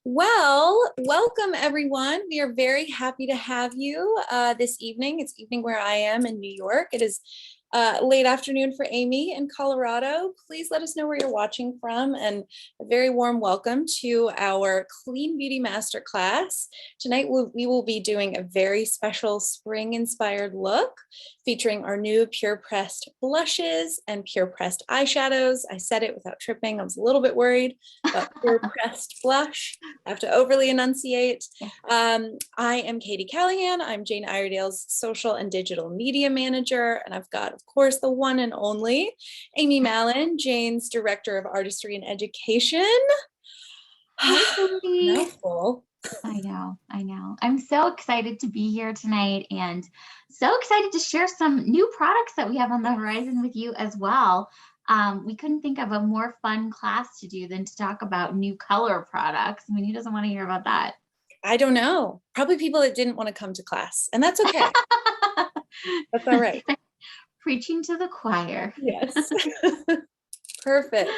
Well, welcome everyone. We are very happy to have you this evening. It's evening where I am in New York. It is late afternoon for Amy in Colorado. Please let us know where you're watching from, and a very warm welcome to our Clean Beauty Masterclass. Tonight we will be doing a very special spring-inspired look featuring our new PurePressed blushes and PurePressed eyeshadows. I said it without tripping. I was a little bit worried, but PurePressed blush. I have to overly enunciate. I am Katie Callahan. I'm Jane Iredale's social and digital media manager, and I've got, of course, the one and only Amy Mallon, Jane's director of artistry and education. Mouthful. I know. I'm so excited to be here tonight and so excited to share some new products that we have on the horizon with you as well. We couldn't think of a more fun class to do than to talk about new color products. I mean, who doesn't want to hear about that? I don't know. Probably people that didn't want to come to class, and that's okay. That's all right. Preaching to the choir. Yes. Perfect.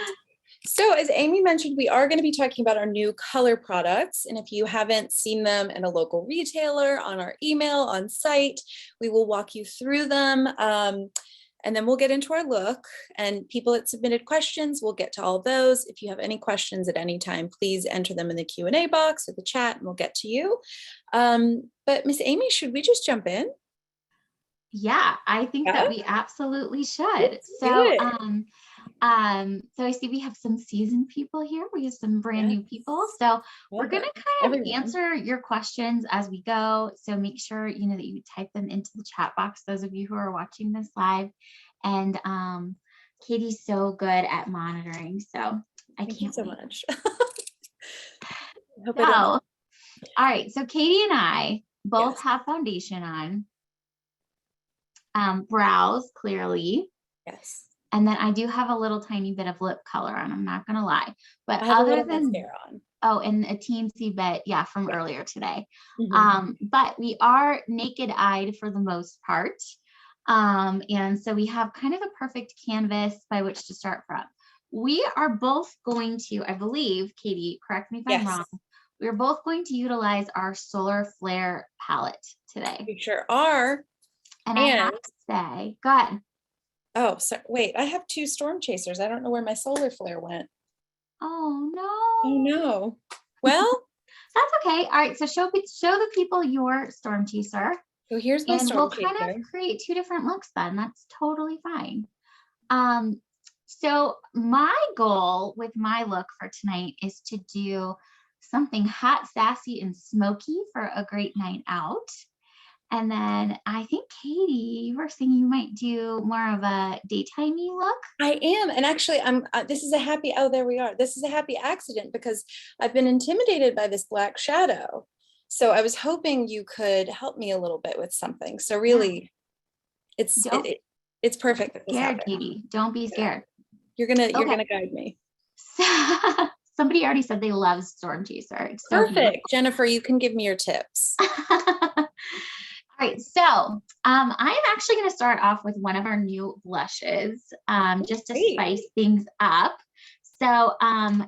So as Amy mentioned, we are going to be talking about our new color products. And if you haven't seen them in a local retailer, on our email, on site, we will walk you through them. And then we'll get into our look, and people that submitted questions, we'll get to all those. If you have any questions at any time, please enter them in the Q&A box or the chat and we'll get to you. But Miss Amy, should we just jump in? Yeah, I think that we absolutely should. So I see we have some seasoned people here. We have some brand new people. So we're going to kind of answer your questions as we go. So make sure, that you type them into the chat box, those of you who are watching this live. And Katie's so good at monitoring. So Thank you so much. All right. So Katie and I both have foundation on. Brows, clearly. Yes. And then I do have a little tiny bit of lip color on, I'm not going to lie. But other than mascara on. And a teensy bit, from earlier today. But we are naked-eyed for the most part. And so we have kind of a perfect canvas by which to start from. We are both going to, I believe, Katie, correct me if I'm wrong, we're both going to utilize our Solar Flare palette today. We sure are. And I have to say, go ahead. Oh, so wait, I have two storm chasers. I don't know where my solar flare went. Oh, no. Oh, no. Well, that's okay. All right. So show the people your storm chaser. So here's my storm chaser. And we'll kind of create two different looks then. That's totally fine. So my goal with my look for tonight is to do something hot, sassy, and smoky for a great night out. And then I think, Katie, you were saying you might do more of a daytimey look. I am. And actually, this is a happy, there we are. This is a happy accident because I've been intimidated by this black shadow. So I was hoping you could help me a little bit with something. So really, it's perfect. Don't be scared, Katie. Don't be scared. You're gonna guide me. Somebody already said they love Storm Chaser. It's so perfect. Beautiful. Jennifer, you can give me your tips. All right, so I'm actually going to start off with one of our new blushes, just to spice things up. So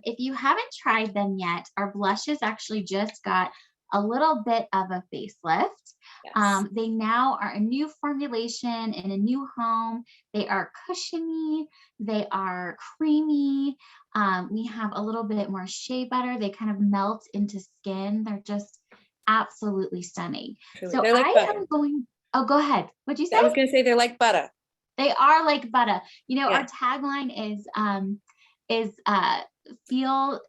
if you haven't tried them yet, our blushes actually just got a little bit of a facelift. Yes. They now are a new formulation in a new home. They are cushiony. They are creamy. We have a little bit more shea butter. They kind of melt into skin. They're just absolutely stunning. Truly. So like go ahead. What'd you say? I was going to say they're like butter. They are like butter. Our tagline is feels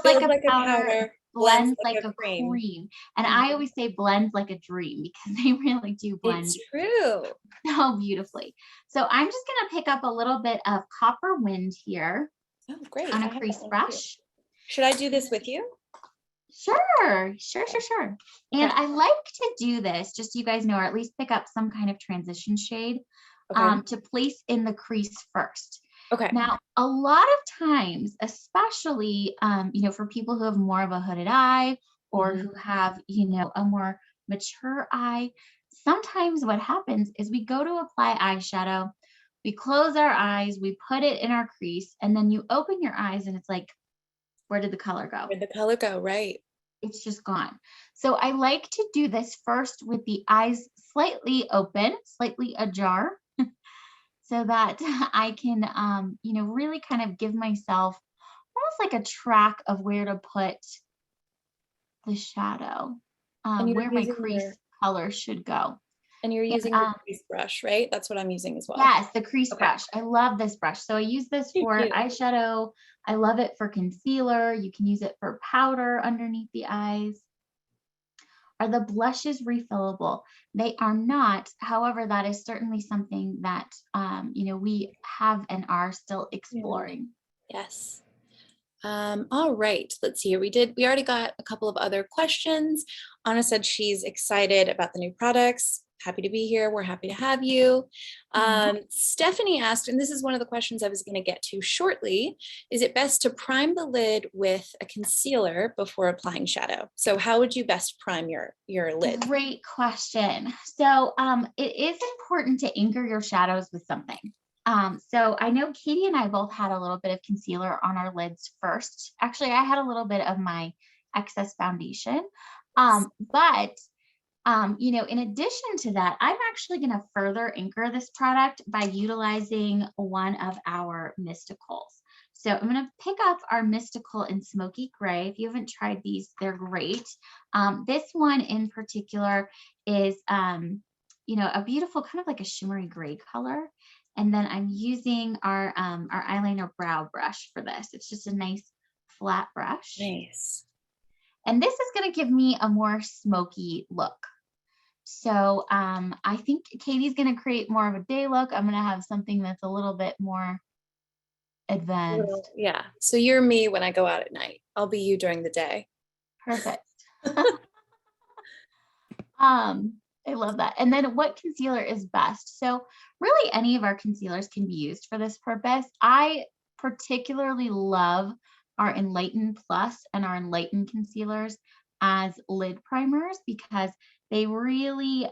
like a powder, blends like a cream. And I always say blends like a dream because they really do blend. It's true. So beautifully. So I'm just going to pick up a little bit of copper wind here. Oh, great. On a crease brush. Should I do this with you? Sure. And I like to do this, just so you guys know, or at least pick up some kind of transition shade to place in the crease first. Okay. Now, a lot of times, especially, for people who have more of a hooded eye or who have, a more mature eye, sometimes what happens is we go to apply eyeshadow, we close our eyes, we put it in our crease, and then you open your eyes and it's like where did the color go? Where'd the color go? Right. It's just gone. So I like to do this first with the eyes slightly open, slightly ajar, so that I can, you know, really kind of give myself almost like a track of where to put the shadow, And you're where my using crease color should go. and you're using And, your crease brush, right? That's what I'm using as well. yes, the crease Okay. brush. I love this brush. So I use this Thank for you. eyeshadow. I love it for concealer. You can use it for powder underneath the eyes. Are the blushes refillable? They are not. However, that is certainly something that, you know, we have and are still exploring. Yes. All right, let's see here. We already got a couple of other questions. Anna said she's excited about the new products. Happy to be here. We're happy to have you. Stephanie asked, and this is one of the questions I was going to get to shortly, is it best to prime the lid with a concealer before applying shadow? So how would you best prime your lid? Great question. So it is important to anchor your shadows with something. So I know Katie and I both had a little bit of concealer on our lids first. Actually, I had a little bit of my excess foundation. But you know, in addition to that, I'm actually going to further anchor this product by utilizing one of our mysticals. So I'm going to pick up our mystical in smoky gray. If you haven't tried these, they're great. This one in particular is, you know, a beautiful kind of like a shimmery gray color. And then I'm using our eyeliner brow brush for this. It's just a nice flat brush. Nice. And this is going to give me a more smoky look. So I think Katie's going to create more of a day look. I'm going to have something that's a little bit more advanced. Yeah. So you're me when I go out at night. I'll be you during the day. Perfect. I love that. And then what concealer is best? So really any of our concealers can be used for this purpose. I particularly love our Enlighten Plus and our Enlighten concealers as lid primers because they really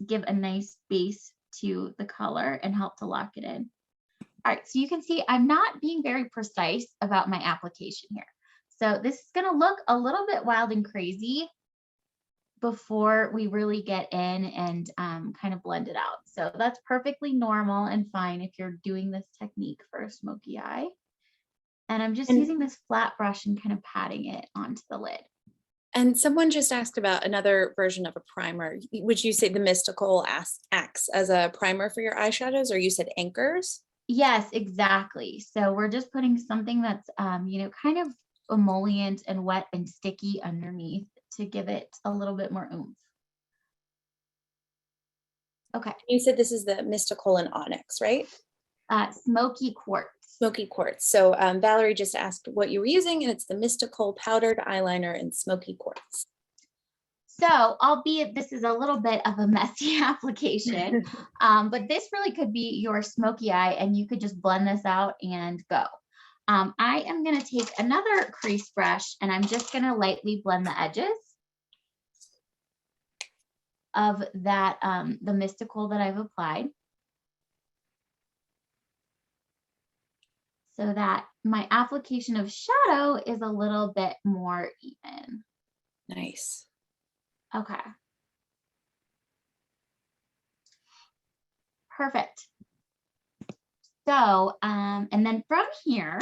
give a nice base to the color and help to lock it in. All right, so you can see I'm not being very precise about my application here. So this is going to look a little bit wild and crazy before we really get in and kind of blend it out. So that's perfectly normal and fine if you're doing this technique for a smoky eye. And I'm just using this flat brush and kind of patting it onto the lid. And someone just asked about another version of a primer. Would you say the mystical acts as a primer for your eyeshadows, or you said anchors? Yes, exactly. So we're just putting something that's, you know, kind of emollient and wet and sticky underneath to give it a little bit more oomph. Okay. You said this is the mystical and onyx, right? Smoky quartz. Smoky quartz. So Valerie just asked what you were using, and it's the mystical powdered eyeliner in smoky quartz. So, albeit this is a little bit of a messy application, but this really could be your smoky eye, and you could just blend this out and go. I am going to take another crease brush, and I'm just going to lightly blend the edges of that, the mystical that I've applied, so that my application of shadow is a little bit more even. Nice. Okay. Perfect. So, and then from here,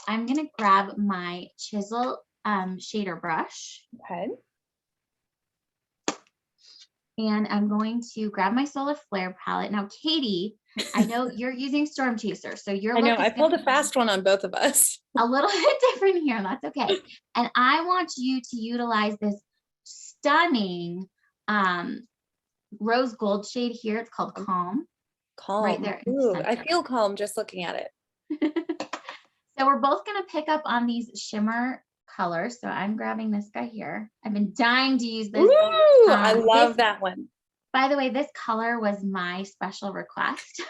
I'm going to grab my chisel shader brush. Okay. And I'm going to grab my Solar Flare palette. Now, Katie, I know you're using Storm Chaser, so your I know, look is I pulled a fast one on both of us. a little bit different here, and that's okay. And I want you to utilize this stunning rose gold shade here. It's called Calm. Calm. Right there. Ooh, I feel calm just looking at it. So we're both going to pick up on these shimmer colors. So I'm grabbing this guy here. I've been dying to use this. Ooh, I love that one. By the way, this color was my special request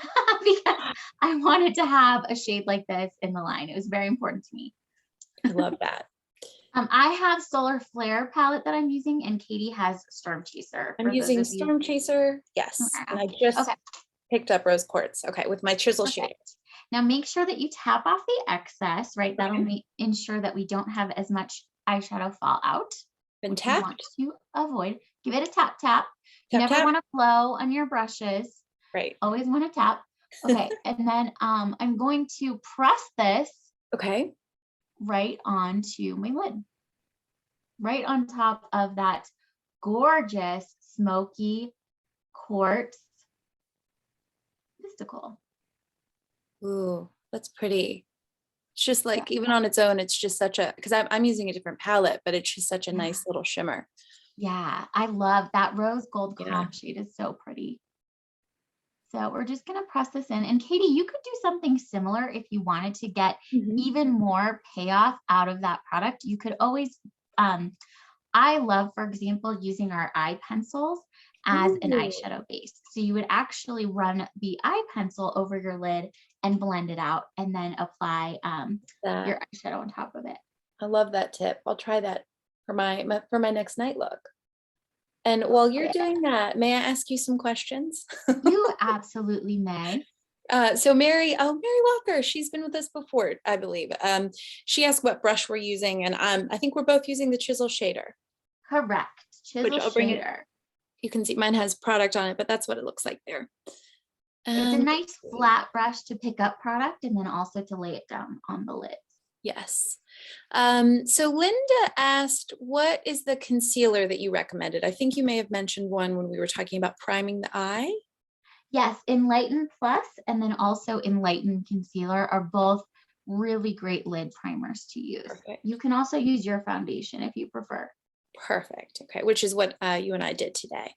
because I wanted to have a shade like this in the line. It was very important to me. I love that. I have Solar Flare palette that I'm using, and Katie has Storm Chaser. I'm using Storm Chaser. Yes. Okay. And I just picked up rose quartz. Okay. With my chisel shader. Now make sure that you tap off the excess, right? That'll Okay. ensure that we don't have as much eyeshadow fall out, Been which we want tapped. to avoid. Give it a tap, tap. You Tap, never tap. want to blow on your brushes. Right. Always want to tap. Okay, and then I'm going to press this Okay. right onto my lid, right on top of that gorgeous smoky quartz mystical. Ooh, that's pretty. It's just like, even on its own, it's just such a, because I'm using a different palette, but it's just such a nice little shimmer. Yeah, I love that rose gold Yeah. comp shade is so pretty. So we're just going to press this in. And Katie, you could do something similar if you wanted to get even more payoff out of that product. You could always, I love, for example, using our eye pencils as an eyeshadow base. So you would actually run the eye pencil over your lid and blend it out and then apply your eyeshadow on top of it. I love that tip. I'll try that for my next night look. And while you're doing that, may I ask you some questions? You absolutely may. So Mary Walker, she's been with us before, I believe. She asked what brush we're using, and I think we're both using the chisel shader. Correct. Chisel shader. You can see mine has product on it, but that's what it looks like there. It's a nice flat brush to pick up product and then also to lay it down on the lids. Yes. So Linda asked, what is the concealer that you recommended? I think you may have mentioned one when we were talking about priming the eye. Yes, Enlighten Plus and then also Enlighten Concealer are both really great lid primers to use. Perfect. You can also use your foundation if you prefer. Perfect. Okay, which is what you and I did today.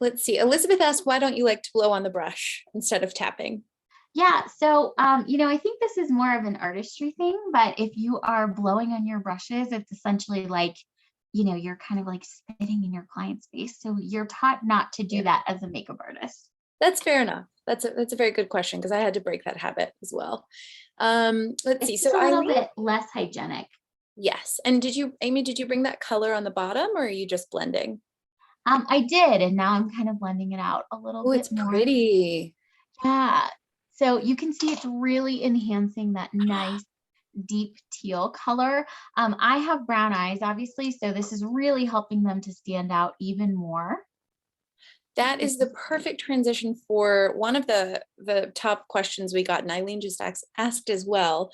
Let's see. Elizabeth asked, why don't you like to blow on the brush instead of tapping? Yeah, so, I think this is more of an artistry thing, but if you are blowing on your brushes, it's essentially like, you're kind of like spitting in your client's face. So you're taught not to do that as a makeup artist. That's fair enough. That's a very good question because I had to break that habit as well. Let's see. So a little bit less hygienic. Yes. And Amy, did you bring that color on the bottom or are you just blending? I did, and now I'm kind of blending it out a little bit more. It's pretty. Yeah. So you can see it's really enhancing that nice deep teal color. I have brown eyes, obviously, so this is really helping them to stand out even more. That is the perfect transition for one of the top questions we got, and Eileen just asked as well.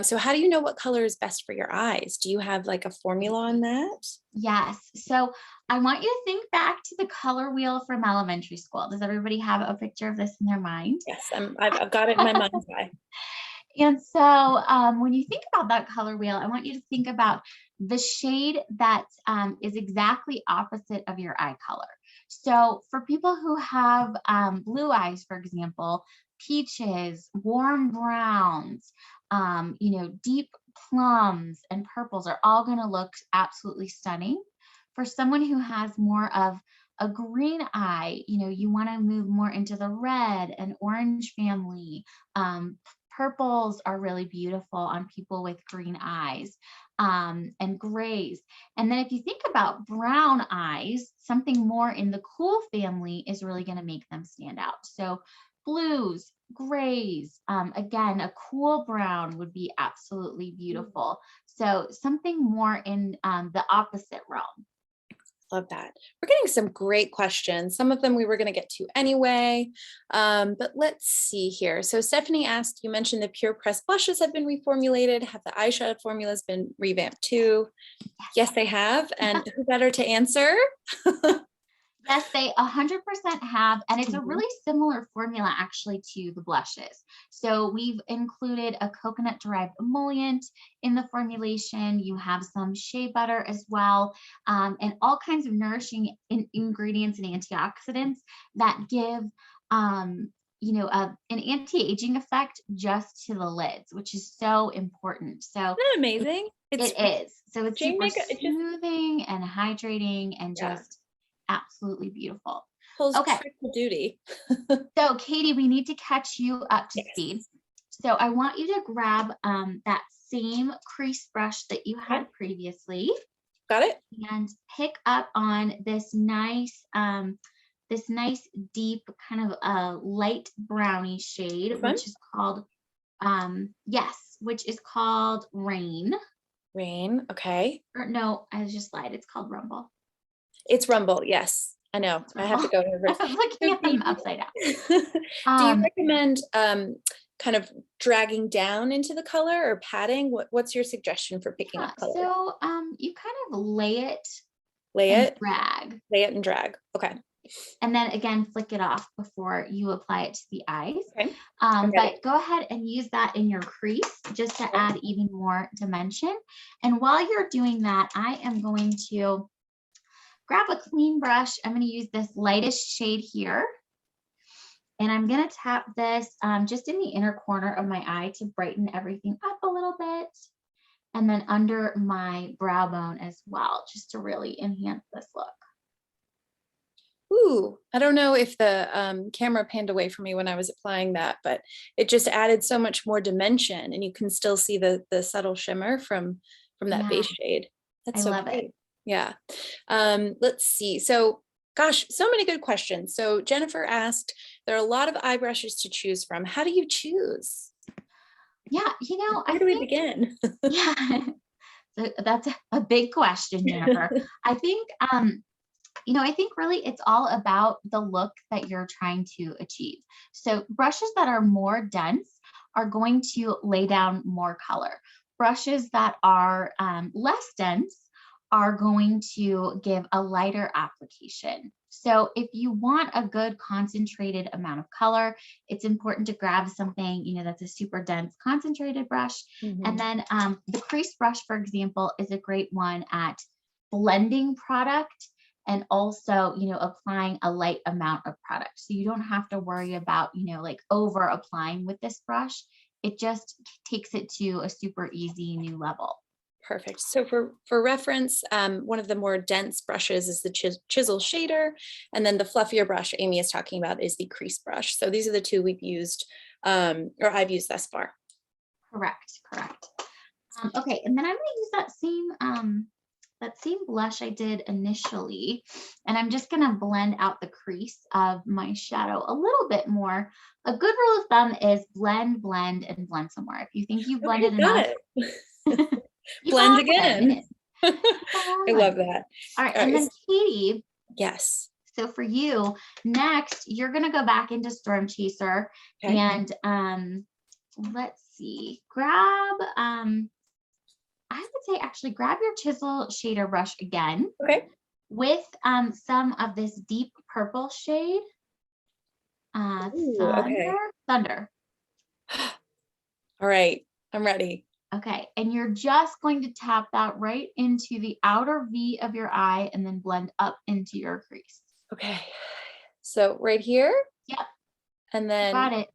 So how do you know what color is best for your eyes? Do you have like a formula on that? Yes. So I want you to think back to the color wheel from elementary school. Does everybody have a picture of this in their mind? Yes, I've got it in my mind's eye. And so when you think about that color wheel, I want you to think about the shade that is exactly opposite of your eye color. So for people who have blue eyes, for example, peaches, warm browns, deep plums and purples are all going to look absolutely stunning. For someone who has more of a green eye, you want to move more into the red and orange family. Purples are really beautiful on people with green eyes, and grays. And then if you think about brown eyes, something more in the cool family is really going to make them stand out. So blues, grays, again, a cool brown would be absolutely beautiful. So something more in the opposite realm. Love that. We're getting some great questions. Some of them we were going to get to anyway, but let's see here. So Stephanie asked, you mentioned the PurePressed blushes have been reformulated. Have the eyeshadow formulas been revamped too? Yes, they have. And who better to answer? Yes, they 100% have, and it's a really similar formula actually to the blushes. So we've included a coconut-derived emollient in the formulation. You have some shea butter as well, and all kinds of nourishing ingredients and antioxidants that give an anti-aging effect just to the lids, which is so important. So isn't that amazing? It is. So it's super soothing and hydrating and just absolutely beautiful. Okay. Triple duty. So Katie, we need to catch you up to speed. So I want you to grab that same crease brush that you had previously. Got it. And pick up on this nice this nice deep kind of a light brownie shade, Fun. which is called, yes, which is called Rain. Rain. Okay. Or no, I just lied. It's called Rumble. It's Rumble. Yes, I know. I have to go in reverse. I was looking at them upside down. Do you recommend kind of dragging down into the color or patting? What's your suggestion for picking up color? So you kind of lay it Lay and it, drag. lay it and drag. Okay. And then again, flick it off before you apply it to the eyes. Okay. But go ahead and use that in your crease just to add even more dimension. And while you're doing that, I am going to grab a clean brush. I'm going to use this lightest shade here. And I'm going to tap this just in the inner corner of my eye to brighten everything up a little bit. And then under my brow bone as well, just to really enhance this look. Ooh, I don't know if the camera panned away from me when I was applying that, but it just added so much more dimension, and you can still see the subtle shimmer from that base shade. That's so love it. Yeah. Let's see. So, gosh, so many good questions. So Jennifer asked, there are a lot of eye brushes to choose from. How do you choose? Yeah, Where do we begin? Yeah, so that's a big question, Jennifer. I think I think really it's all about the look that you're trying to achieve. So brushes that are more dense are going to lay down more color. Brushes that are less dense are going to give a lighter application. So if you want a good concentrated amount of color, it's important to grab something, that's a super dense concentrated brush. And then the crease brush, for example, is a great one at blending product and also, applying a light amount of product. So you don't have to worry about, like over applying with this brush. It just takes it to a super easy new level. Perfect. So for reference, one of the more dense brushes is the chisel shader, and then the fluffier brush Amy is talking about is the crease brush. So these are the two we've used, or I've used thus far. Correct. Okay, and then I'm going to use that same blush I did initially, and I'm just going to blend out the crease of my shadow a little bit more. A good rule of thumb is blend, and blend some more. If you think you've blended enough, blend again. I love that. All right, and then Katie. Yes. So for you, next, you're going to go back into Storm Chaser, and let's see, grab, I would say actually grab your chisel shader brush again. Okay. With some of this deep purple shade. Thunder. All right, I'm ready. Okay, and you're just going to tap that right into the outer V of your eye and then blend up into your crease. Okay, so right here? Yep. And then got it.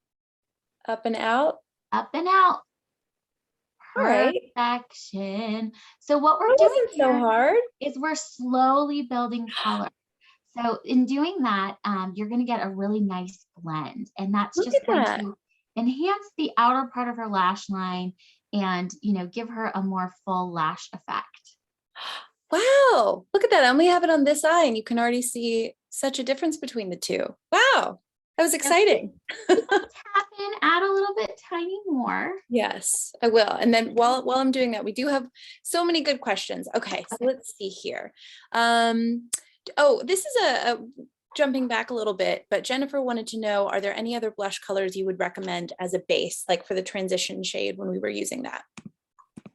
Up and out? Up and out. Perfection. Right. So what we're doing here so hard is we're slowly building color. So in doing that, you're going to get a really nice blend, and that's just going to enhance the outer part of her lash line and, give her a more full lash effect. Wow. Look at that. I only have it on this eye, and you can already see such a difference between the two. Wow. That was exciting. Tap in, add a little bit tiny more. Yes, I will. And then while I'm doing that, we do have so many good questions. Okay, so let's see here. This is a jumping back a little bit, but Jennifer wanted to know, are there any other blush colors you would recommend as a base, like for the transition shade when we were using that?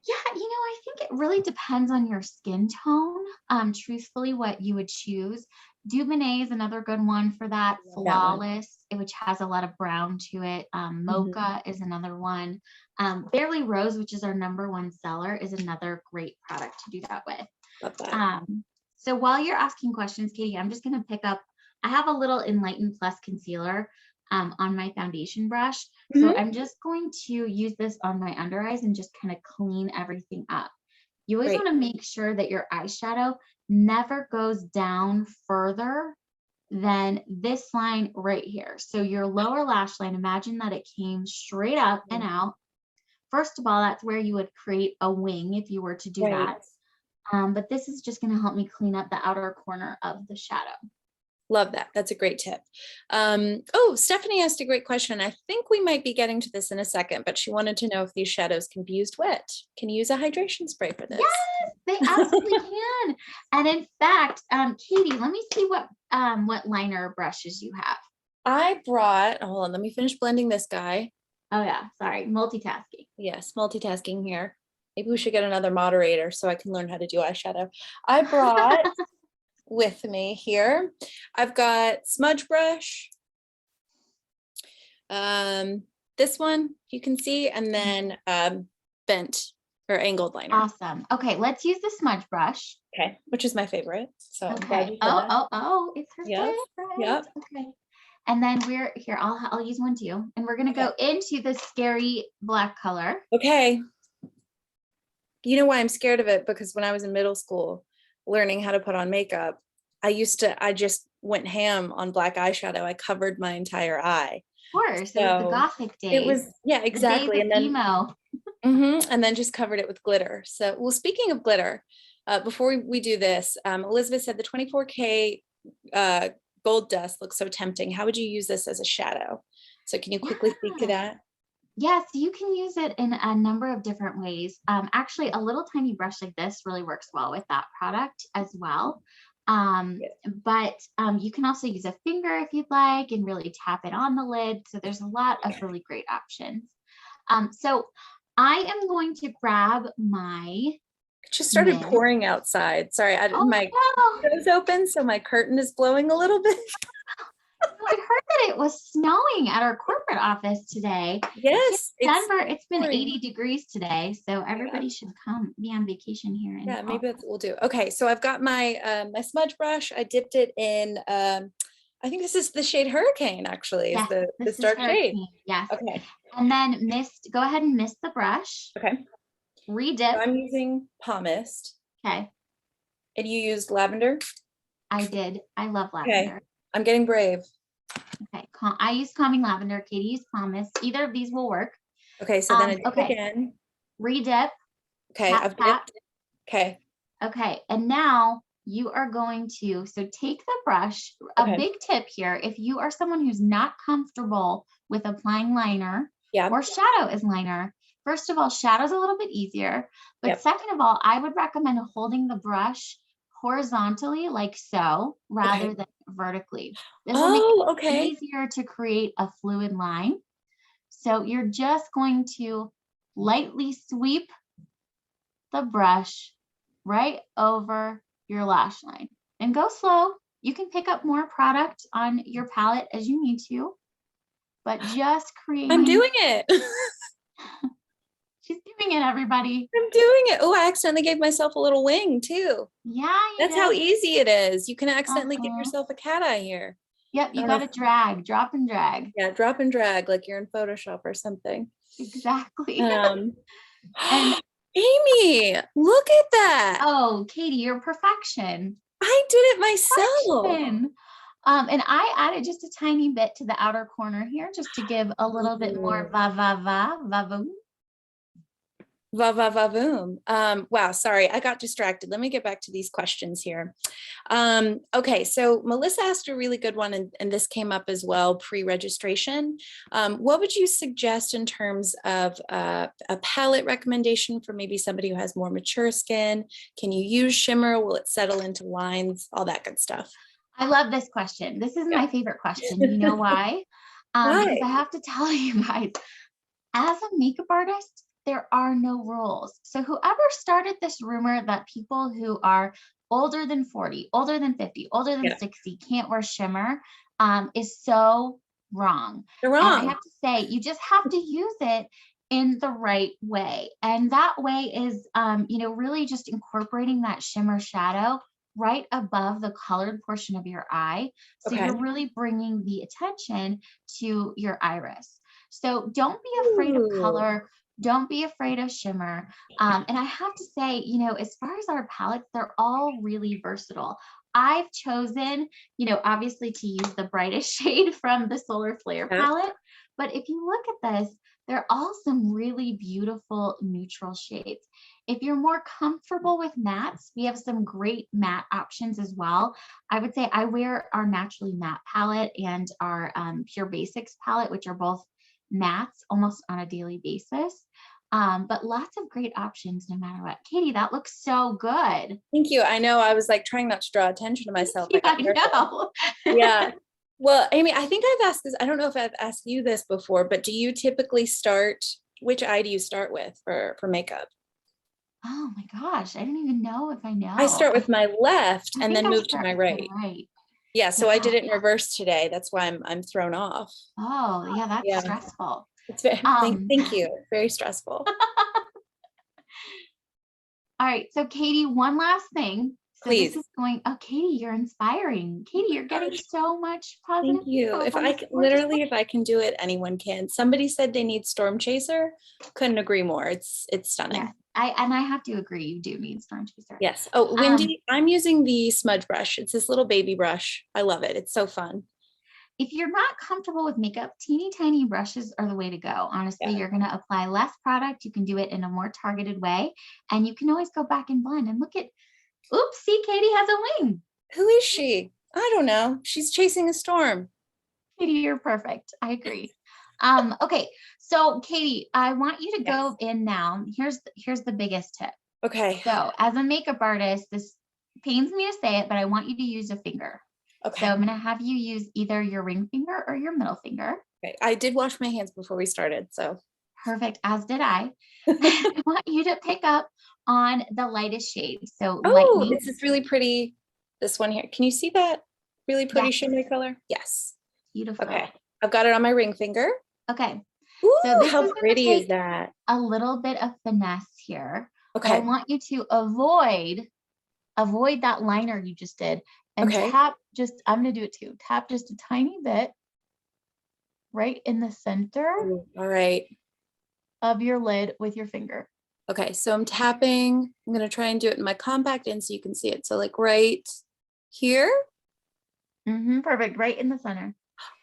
Yeah, I think it really depends on your skin tone. Truthfully, what you would choose. Dubonnet is another good one for that. Flawless, which has a lot of brown to it. Mocha is another one. Barely Rose, which is our #1 seller, is another great product to do that with. Love that. So while you're asking questions, Katie, I'm just going to pick up. I have a little Enlighten Plus concealer on my foundation brush. So I'm just going to use this on my under eyes and just kind of clean everything up. You always want to make sure that your eyeshadow never goes down further than this line right here. So your lower lash line, imagine that it came straight up and out. First of all, that's where you would create a wing if you were to do that. But this is just going to help me clean up the outer corner of the shadow. Love that. That's a great tip. Oh, Stephanie asked a great question. I think we might be getting to this in a second, but she wanted to know if these shadows can be used wet. Can you use a hydration spray for this? Yes, they absolutely can. And in fact, Katie, let me see what liner brushes you have. I brought, hold on, let me finish blending this guy. Oh yeah, sorry, multitasking. Yes, multitasking here. Maybe we should get another moderator so I can learn how to do eyeshadow. I brought with me here, I've got smudge brush, this one you can see, and then bent or angled liner. Awesome. Okay, let's use the smudge brush. Okay, which is my favorite. So Okay. It's her favorite. Yep. Okay. And then we're here. I'll use one too. And we're gonna go into the scary black color. Okay. You know why I'm scared of it? Because when I was in middle school learning how to put on makeup, I just went ham on black eyeshadow. I covered my entire eye. Of course, it was the Gothic days. It was, yeah, exactly. And then emo. And then just covered it with glitter. So, well, speaking of glitter, before we do this, Elizabeth said the 24K gold dust looks so tempting. How would you use this as a shadow? So can you quickly speak to that? Yes, you can use it in a number of different ways. Actually, a little tiny brush like this really works well with that product as well. But you can also use a finger if you'd like and really tap it on the lid. So there's a lot of really great options. So I am going to grab my. It just started pouring outside. Sorry, my window's open, so my curtain is blowing a little bit. I heard that it was snowing at our corporate office today. Yes, Denver, it's been 80 degrees today, so everybody should come be on vacation here. Yeah, maybe that's what we'll do. Okay, so I've got my my smudge brush. I dipped it in. I think this is the shade Hurricane. Actually, yes, is the dark shade. Yes. Okay. And then go ahead and mist the brush. Okay. Redip. So I'm using Palmist. Okay. And you used lavender? I did. I love lavender. Okay. I'm getting brave. Okay. I use Calming Lavender. Katie used Palmist. Either of these will work. Okay. So then I dip again. Redip. Okay. I've dipped. Okay. Okay. And now you are going to, so take the brush. A big tip here, if you are someone who's not comfortable with applying liner or shadow as liner, first of all, shadow's a little bit easier. But second of all, I would recommend holding the brush horizontally like so rather than vertically. This will make it easier to create a fluid line. So you're just going to lightly sweep the brush right over your lash line and go slow. You can pick up more product on your palette as you need to, but just creating. I'm doing it. She's doing it, everybody. I'm doing it. Oh, I accidentally gave myself a little wing too. Yeah, that's how easy it is. You can accidentally give yourself a cat eye here. Yep, you got to drop and drag. Yeah, drop and drag like you're in Photoshop or something. Exactly. And Amy, look at that. Oh, Katie, you're perfection. I did it myself. Perfection. And I added just a tiny bit to the outer corner here just to give a little bit more va-va-va-va-voom. Va-va-va-voom. Wow, sorry, I got distracted. Let me get back to these questions here. Okay, so Melissa asked a really good one, and this came up as well pre-registration. What would you suggest in terms of a palette recommendation for maybe somebody who has more mature skin? Can you use shimmer? Will it settle into lines? All that good stuff. I love this question. This is my favorite question. You know why? Because I have to tell you guys, as a makeup artist, there are no rules. So whoever started this rumor that people who are older than 40, older than 50, older than 60 can't wear shimmer is so wrong. They're wrong. And I have to say, you just have to use it in the right way. And that way is, really just incorporating that shimmer shadow right above the colored portion of your eye. So you're really bringing the attention to your iris. So don't be afraid of color. Don't be afraid of shimmer. And I have to say, as far as our palettes, they're all really versatile. I've chosen, obviously to use the brightest shade from the Solar Flare palette. But if you look at this, they're all some really beautiful neutral shades. If you're more comfortable with mattes, we have some great matte options as well. I would say I wear our Naturally Matte palette and our Pure Basics palette, which are both mattes almost on a daily basis. But lots of great options no matter what. Katie, that looks so good. Thank you. I know I was like trying not to draw attention to myself. I know. Yeah. Well, Amy, I think I've asked this. I don't know if I've asked you this before, but do you typically start, which eye do you start with for makeup? Oh my gosh, I don't even know if I know. I start with my left I and think then I move to start my with right. right. Yeah, so I did it in reverse today. That's why I'm thrown off. Oh, yeah, that's stressful. It's very, thank you. Very stressful. All right, so Katie, one last thing. So Please. this is going, oh, Katie, you're inspiring. Katie, you're getting so much positive. Thank you. If I can, literally, if I can do it, anyone can. Somebody said they need Storm Chaser. Couldn't agree more. It's stunning. Yeah, I have to agree. You do need Storm Chaser. Yes. Oh, Wendy, I'm using the smudge brush. It's this little baby brush. I love it. It's so fun. If you're not comfortable with makeup, teeny tiny brushes are the way to go. Honestly, you're going to apply less product. You can do it in a more targeted way, and you can always go back and blend and look at, oops, see, Katie has a wing. Who is she? I don't know. She's chasing a storm. Katie, you're perfect. I agree. Okay. So Katie, I want you to go in now. Here's the biggest tip. Okay. So as a makeup artist, this pains me to say it, but I want you to use a finger. Okay. So I'm going to have you use either your ring finger or your middle finger. Okay. I did wash my hands before we started, so. Perfect, as did I. I want you to pick up on the lightest shade. So oh, this is really pretty. This one here. Can you see that really pretty shimmery color? Yes. Beautiful. Okay. I've got it on my ring finger. Okay. Ooh, so this how pretty is that? A little bit of finesse here. Okay. But I want you to avoid that liner you just did and tap I'm going to do it too. Tap just a tiny bit right in the center. Ooh, all right. Of your lid with your finger. Okay, so I'm tapping. I'm going to try and do it in my compact end so you can see it. So like right here. Perfect. Right in the center.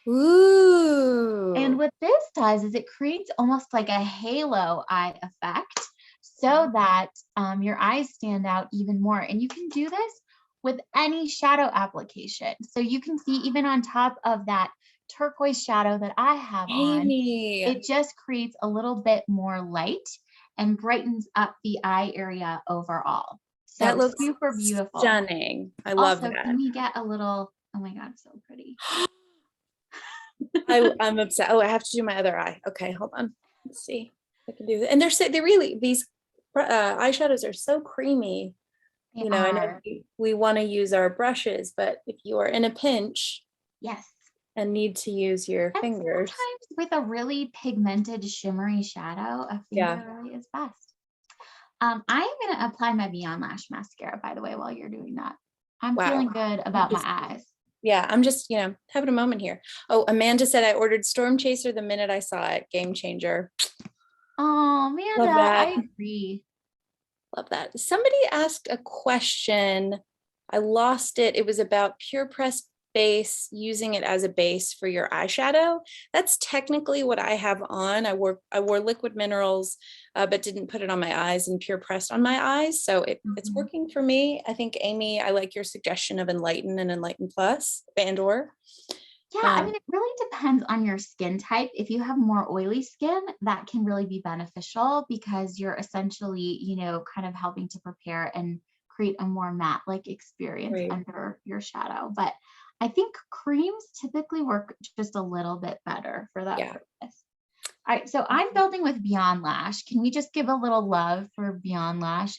Ooh. And what this does is it creates almost like a halo eye effect so that your eyes stand out even more. And you can do this with any shadow application. So you can see even on top of that turquoise shadow that I have on, it just creates a little bit more light and brightens up the eye area overall. So that looks super beautiful. Stunning. I love that. Can we get a little, oh my God, so pretty. I'm upset. Oh, I have to do my other eye. Okay, hold on. Let's see if I can do that. And they really, these eyeshadows are so creamy. I know we want to use our brushes, but if you are in a pinch, and need to use your fingers. Sometimes with a really pigmented shimmery shadow, a finger really is best. I'm going to apply my Beyond Lash mascara, by the way, while you're doing that. I'm feeling good about my eyes. Yeah, I'm just, having a moment here. Oh, Amanda said I ordered Storm Chaser the minute I saw it. Game changer. Oh, Amanda, I agree. Love that. Somebody asked a question. I lost it. It was about PurePressed base, using it as a base for your eyeshadow. That's technically what I have on. I wore liquid minerals, but didn't put it on my eyes, and PurePressed on my eyes. So it's working for me. I think, Amy, I like your suggestion of Enlighten and Enlighten Plus, Bandor. Yeah, I mean, it really depends on your skin type. If you have more oily skin, that can really be beneficial because you're essentially, kind of helping to prepare and create a more matte-like experience under your shadow. But I think creams typically work just a little bit better for that purpose. All right, so I'm building with Beyond Lash. Can we just give a little love for Beyond Lash?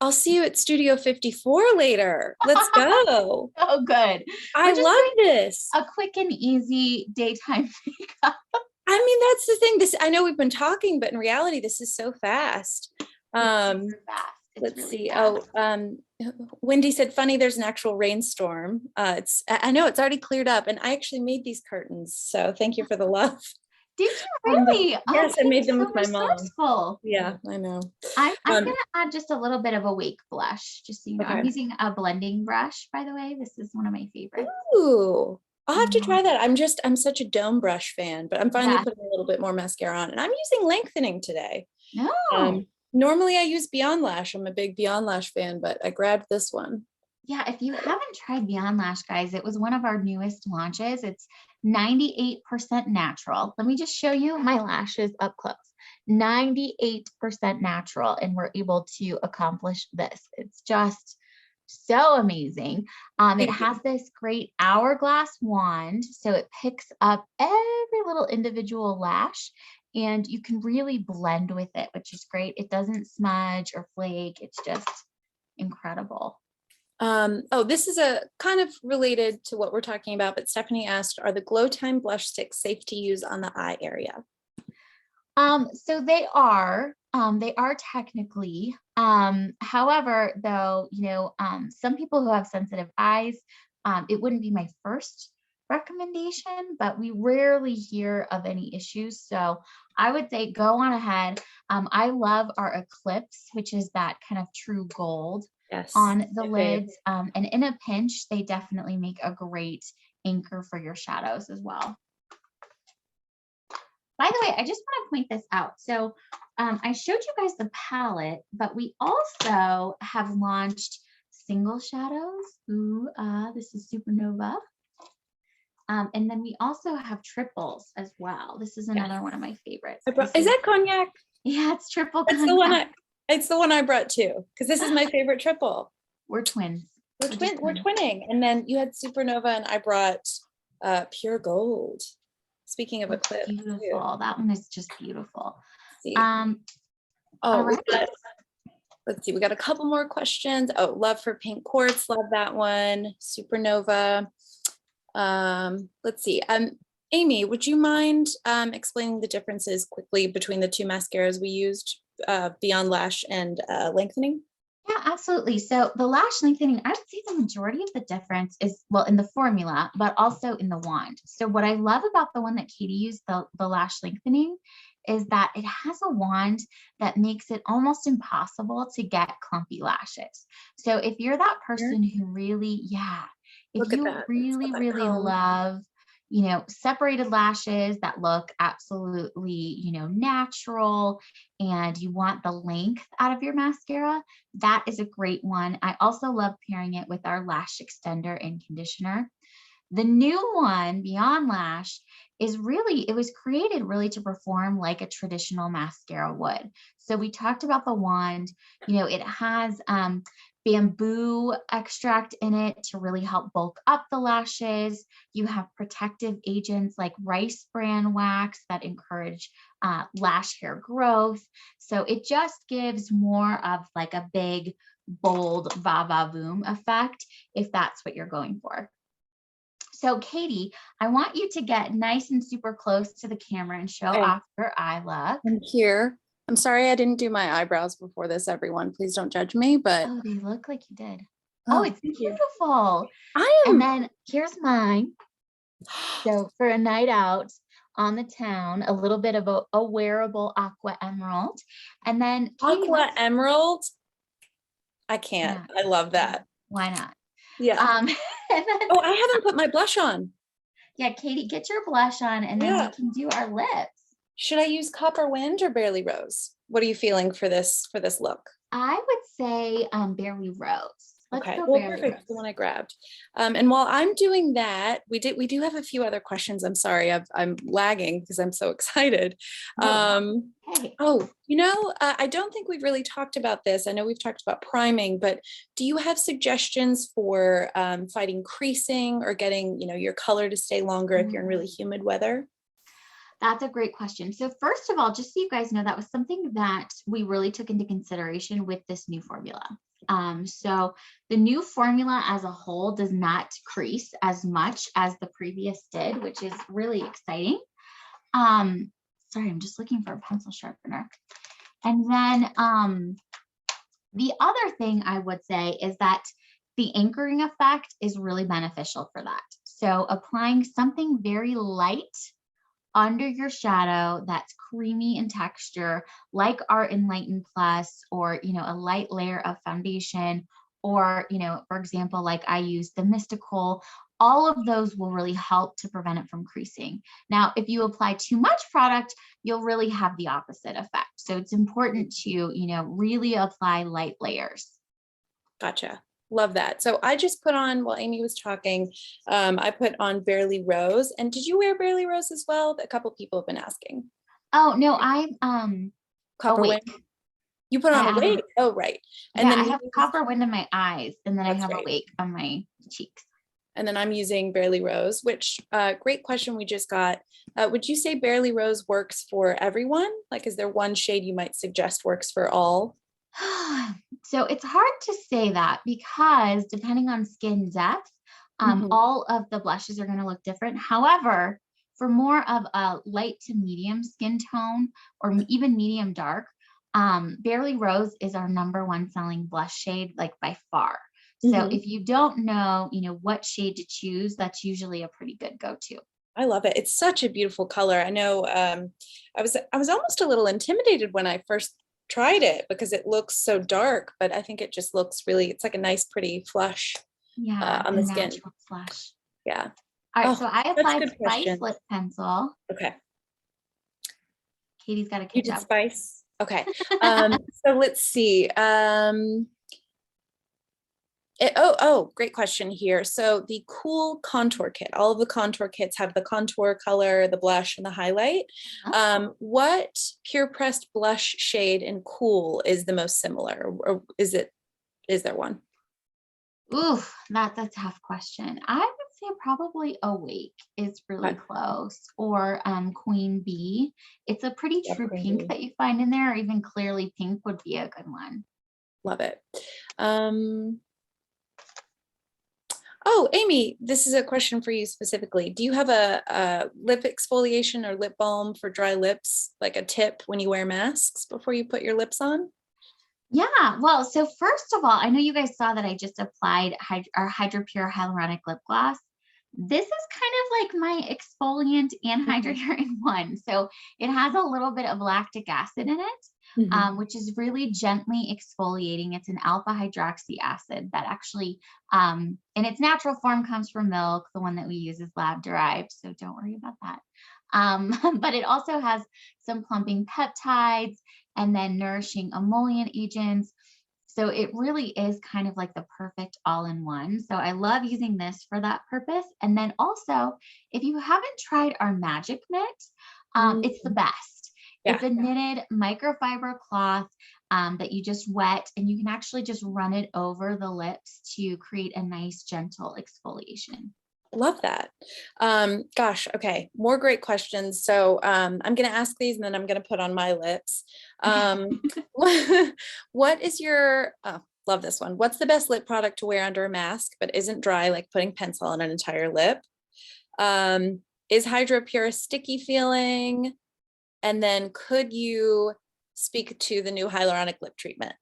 I'll see you at Studio 54 later. Let's go. Oh, good. I love this. A quick and easy daytime makeup. I mean, that's the thing. I know we've been talking, but in reality, this is so fast. It's fast. Let's really see. Fast. Wendy said, funny, there's an actual rainstorm. I know it's already cleared up, and I actually made these curtains. So thank you for the love. Did you really? Yes, I made them with my mom. Yeah, I know. I'm going to add just a little bit of a wake blush, just so you know. I'm using a blending brush, by the way. This is one of my favorites. Ooh, I'll have to try that. I'm such a dome brush fan, but I'm finally putting a little bit more mascara on, and I'm using lengthening today. No. Normally I use Beyond Lash. I'm a big Beyond Lash fan, but I grabbed this one. Yeah, if you haven't tried Beyond Lash, guys, it was one of our newest launches. It's 98% natural. Let me just show you my lashes up close. 98% natural, and we're able to accomplish this. It's just so amazing. It has this great hourglass wand, so it picks up every little individual lash, and you can really blend with it, which is great. It doesn't smudge or flake. It's just incredible. Oh, this is a kind of related to what we're talking about, but Stephanie asked, are the Glow Time blush sticks safe to use on the eye area? So they are technically, however, though, some people who have sensitive eyes, it wouldn't be my first recommendation, but we rarely hear of any issues. So I would say go on ahead. I love our Eclipse, which is that kind of true gold on the lids. And in a pinch, they definitely make a great anchor for your shadows as well. By the way, I just want to point this out. So I showed you guys the palette, but we also have launched single shadows. Ooh, this is Supernova. And then we also have triples as well. This is another one of my favorites. Is that cognac? Yeah, it's triple That's cognac. It's the one I brought too, because this is my favorite triple. We're twins. We're twinning. And then you had Supernova and I brought Pure Gold. Speaking of Eclipse. Beautiful. Too. That one is just beautiful. See. Right. Let's see. We got a couple more questions. Oh, Love for Pink Quartz. Love that one. Supernova. Let's see. Amy, would you mind explaining the differences quickly between the two mascaras we used, Beyond Lash and Lengthening? Yeah, absolutely. So the lash lengthening, I would say the majority of the difference is, well, in the formula, but also in the wand. So what I love about the one that Katie used, the lash lengthening, is that it has a wand that makes it almost impossible to get clumpy lashes. So if you're that person who really, if you really love, separated lashes that look absolutely, natural, and you want the length out of your mascara, that is a great one. I also love pairing it with our lash extender and conditioner. The new one, Beyond Lash, it was created really to perform like a traditional mascara would. So we talked about the wand, it has bamboo extract in it to really help bulk up the lashes. You have protective agents like rice bran wax that encourage lash hair growth. So it just gives more of like a big, bold va-va-voom effect if that's what you're going for. So Katie, I want you to get nice and super close to the camera and show off your eye look. I'm here. I'm sorry I didn't do my eyebrows before this, everyone. Please don't judge me, but. Oh, they look like you did. Oh, it's beautiful. I am. And then here's mine. So for a night out on the town, a little bit of a wearable aqua emerald. And then Katie, aqua emerald? I can't. I love that. Why not? Yeah. Then, I haven't put my blush on. Yeah, Katie, get your blush on and then we can do our lips. Should I use Copper Wind or Barely Rose? What are you feeling for this look? I would say Barely Rose. Let's go perfect. Rose. The one I grabbed. And while I'm doing that, we do have a few other questions. I'm sorry, I'm lagging because I'm so excited. I don't think we've really talked about this. I know we've talked about priming, but do you have suggestions for fighting creasing or getting your color to stay longer if you're in really humid weather? That's a great question. So first of all, just so you guys know, that was something that we really took into consideration with this new formula. So the new formula as a whole does not crease as much as the previous did, which is really exciting. Sorry, I'm just looking for a pencil sharpener. And then the other thing I would say is that the anchoring effect is really beneficial for that. So applying something very light under your shadow that's creamy in texture, like our Enlighten Plus, or a light layer of foundation, or for example, like I use the Mystical. all of those will really help to prevent it from creasing. Now, if you apply too much product, you'll really have the opposite effect. So it's important to, you know, really apply light layers. Gotcha. Love that. So I just put on, while Amy was talking, I put on Barely Rose. And did you wear Barely Rose as well? A couple people have been asking. Oh, no, I Copper awake. Wind. You put on Awake. Oh, right. And yeah, then I have Copper Wind in my eyes, and then I have right. Awake on my cheeks. And then I'm using Barely Rose, which great question we just got. Would you say Barely Rose works for everyone? Like, is there one shade you might suggest works for all? So it's hard to say that, because depending on skin depth, all of the blushes are going to look different. However, for more of a light to medium skin tone, or even medium dark, Barely Rose is our #1 selling blush shade, like by far. So if you don't know, you know, what shade to choose, that's usually a pretty good go-to. I love it. It's such a beautiful color. I know I was almost a little intimidated when I first tried it because it looks so dark, but I think it just looks really, it's like a nice, pretty flush on the skin. Flush. Yeah. All right, so I applied Spice question. Lip Pencil. Okay. Katie's got to catch You did up. Spice. Okay. So let's see. Great question here. So the Cool Contour Kit, all of the contour kits have the contour color, the blush, and the highlight. What PurePressed blush shade in Cool is the most similar? Or is there one? Ooh, that's a tough question. I would say probably Awake is really close, or Queen Bee. It's a pretty true pink that you find in there, or even clearly pink would be a good one. Love it. Oh, Amy, this is a question for you specifically. Do you have a lip exfoliation or lip balm for dry lips, like a tip when you wear masks before you put your lips on? Yeah, well, so first of all, I know you guys saw that I just applied our HydraPure Hyaluronic Lip Gloss. This is kind of like my exfoliant and hydrator in one. So it has a little bit of lactic acid in it, which is really gently exfoliating. It's an alpha hydroxy acid that actually, in its natural form, comes from milk. The one that we use is lab derived, so don't worry about that. But it also has some plumping peptides and then nourishing emollient agents. So it really is kind of like the perfect all-in-one. So I love using this for that purpose. And then also, if you haven't tried our Magic Knit, it's the best. Yeah. It's a knitted microfiber cloth that you just wet, and you can actually just run it over the lips to create a nice, gentle exfoliation. Love that. Gosh, okay, more great questions. So I'm going to ask these and then I'm going to put on my lips. What is your, love this one. What's the best lip product to wear under a mask but isn't dry, like putting pencil on an entire lip? Is HydraPure a sticky feeling? And then could you speak to the new hyaluronic lip treatment?